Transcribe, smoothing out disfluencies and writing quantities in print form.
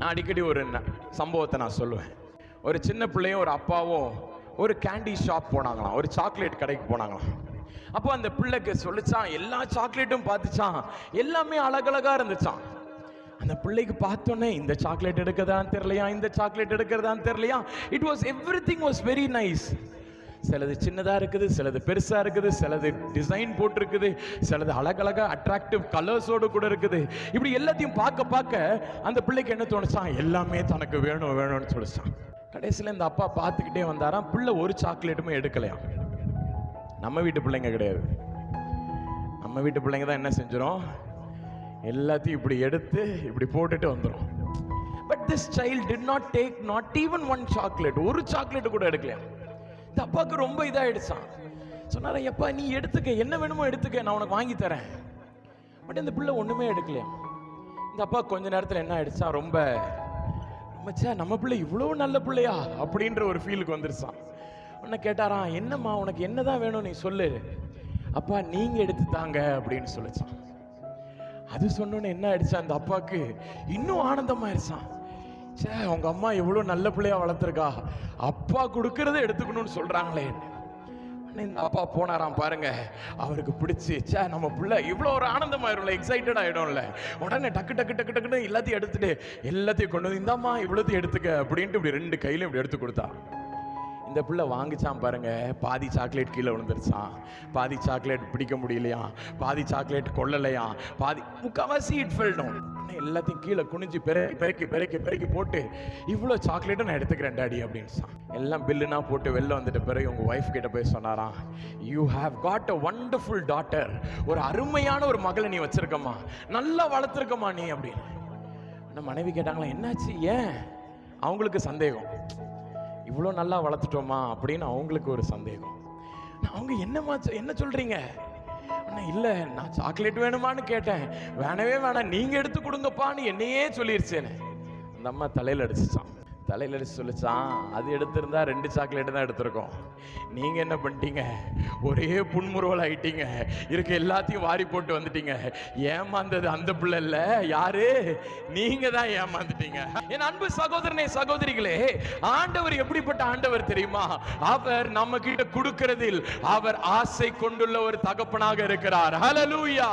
நான் அடிக்கடி ஒரு சம்பவத்தை நான் சொல்லுவேன். ஒரு சின்ன பிள்ளையும் ஒரு அப்பாவும் ஒரு கேண்டி ஷாப் போனாங்களாம், ஒரு சாக்லேட் கடைக்கு போனாங்களாம். அப்போ அந்த பிள்ளைக்கு சொல்லிச்சான், எல்லா சாக்லேட்டும் பார்த்துச்சான், எல்லாமே அழகழகா இருந்துச்சான். அந்த பிள்ளைக்கு பார்த்தோன்னே இந்த சாக்லேட் எடுக்கிறதான்னு தெரியலையா, இந்த சாக்லேட் எடுக்கிறதான்னு தெரியலையா. It was everything was very nice. சிலது சின்னதாக இருக்குது, சிலது பெருசாக இருக்குது, சிலது டிசைன் போட்டிருக்குது, சிலது அழகழகா அட்ராக்டிவ் கலர்ஸோடு கூட இருக்குது. இப்படி எல்லாத்தையும் பார்க்க பார்க்க அந்த பிள்ளைக்கு என்ன தோணுச்சான், எல்லாமே தனக்கு வேணும் வேணும்னு சொல்லிச்சான். கடைசியில் இந்த அப்பா பார்த்துக்கிட்டே வந்தாராம், பிள்ளை ஒரு சாக்லேட்டுமே எடுக்கலையாம். நம்ம வீட்டு பிள்ளைங்க கிடையாது. நம்ம வீட்டு பிள்ளைங்க தான் என்ன செஞ்சிடும், எல்லாத்தையும் இப்படி எடுத்து இப்படி போட்டுட்டு வந்துடும். But this child did not take not even one chocolate. ஒரு சாக்லேட் கூட எடுக்கலையா. இந்த அப்பாவுக்கு ரொம்ப இதாகிடுச்சான். சொன்னார, எப்பா நீ எடுத்துக்க, என்ன வேணுமோ எடுத்துக்க, நான் உனக்கு வாங்கி தரேன். பட் இந்த பிள்ளை ஒன்றுமே எடுக்கலையா. இந்த அப்பா கொஞ்ச நேரத்தில் என்ன ஆயிடுச்சா, ரொம்ப நம்ம பிள்ளை இவ்வளோ நல்ல பிள்ளையா அப்படின்ற ஒரு ஃபீலுக்கு வந்துருச்சான். உன்னை கேட்டாராம், என்னம்மா உனக்கு என்னதான் வேணும் நீ சொல்லு, அப்பா நீங்க எடுத்து தாங்க அப்படின்னு சொல்லிச்சான். அது சொன்னோன்னு என்ன ஆயிடுச்சா, அந்த அப்பாவுக்கு இன்னும் ஆனந்தமாயிருச்சான். சே, உங்க அம்மா எவ்வளவு நல்ல பிள்ளையா வளர்த்துருக்கா, அப்பா கொடுக்கறத எடுத்துக்கணும்னு சொல்றாங்களே. இந்த அப்பா போனாராம் பாருங்க, அவருக்கு பிடிச்சி, சே நம்ம பிள்ளை இவ்வளோ ஒரு ஆனந்தமாயிரும்ல, எக்ஸைட்டட் ஆயிடும்ல. உடனே டக்கு டக்கு டக்கு டக்குன்னு எல்லாத்தையும் எடுத்துட்டு எல்லாத்தையும் கொண்டு வந்து, இந்தாம்மா இவ்வளோத்தையும் எடுத்துக்க அப்படின்ட்டு இப்படி ரெண்டு கையிலும் இப்படி எடுத்து கொடுத்தா. இந்த பிள்ளை வாங்கிச்சான் பாருங்க, பாதி சாக்லேட் கீழே விழுந்துருச்சான், பாதி சாக்லேட் பிடிக்க முடியலையா, பாதி சாக்லேட் கொள்ளலையா, பாதி முக்கால்வாசி இட் ஃபெல் டவுன். எல்லாத்தையும் கீழே குனிஞ்சு பெருக்கி பெருக்கி பெருக்கி போட்டு, இவ்வளோ சாக்லேட்டும் நான் எடுத்துக்கிறேன் டாடி அப்படின்னு எல்லாம் பில்லுனா போட்டு வெளில வந்துட்ட பிறகு உங்க ஒய்ஃப் கிட்ட போய் சொன்னாராம், you have got a wonderful daughter. ஒரு அருமையான ஒரு மகளை நீ வச்சிருக்கம்மா, நல்லா வளர்த்துருக்கம்மா நீ அப்படின்னு. நம்ம மனைவி கேட்டாங்களா, என்னாச்சு, ஏன்? அவங்களுக்கு சந்தேகம், இவ்வளோ நல்லா வளர்த்துட்டோமா அப்படின்னு அவங்களுக்கு ஒரு சந்தேகம். அவங்க என்னம்மா என்ன சொல்றீங்க? இல்லை நான் சாக்லேட் வேணுமான்னு கேட்டேன், வேணவே வேணாம் நீங்க எடுத்து கொடுங்கப்பான்னு என்னையே சொல்லிருச்சேன்னு. அந்த அம்மா தலையில் அடிச்சுச்சான். தலையில் அடிச்சு சொல்லிச்சான், அது எடுத்திருந்தா 2 சாக்லேட்டு தான் எடுத்திருக்கோம். நீங்க என்ன பண்ணிட்டீங்க, ஒரே புன்முறுவல் ஆயிட்டீங்க, இருக்க எல்லாத்தையும் வாரி போட்டு வந்துட்டீங்க. ஏமாந்தது அந்த பிள்ளை இல்ல, யாரு? நீங்க தான் ஏமாந்துட்டீங்க. என் அன்பு சகோதரனே சகோதரிகளே, ஆண்டவர் எப்படிப்பட்ட ஆண்டவர் தெரியுமா? அவர் நம்ம கிட்ட கொடுக்கிறதில் அவர் ஆசை கொண்டுள்ள ஒரு தகப்பனாக இருக்கிறார். ஹல்லேலூயா.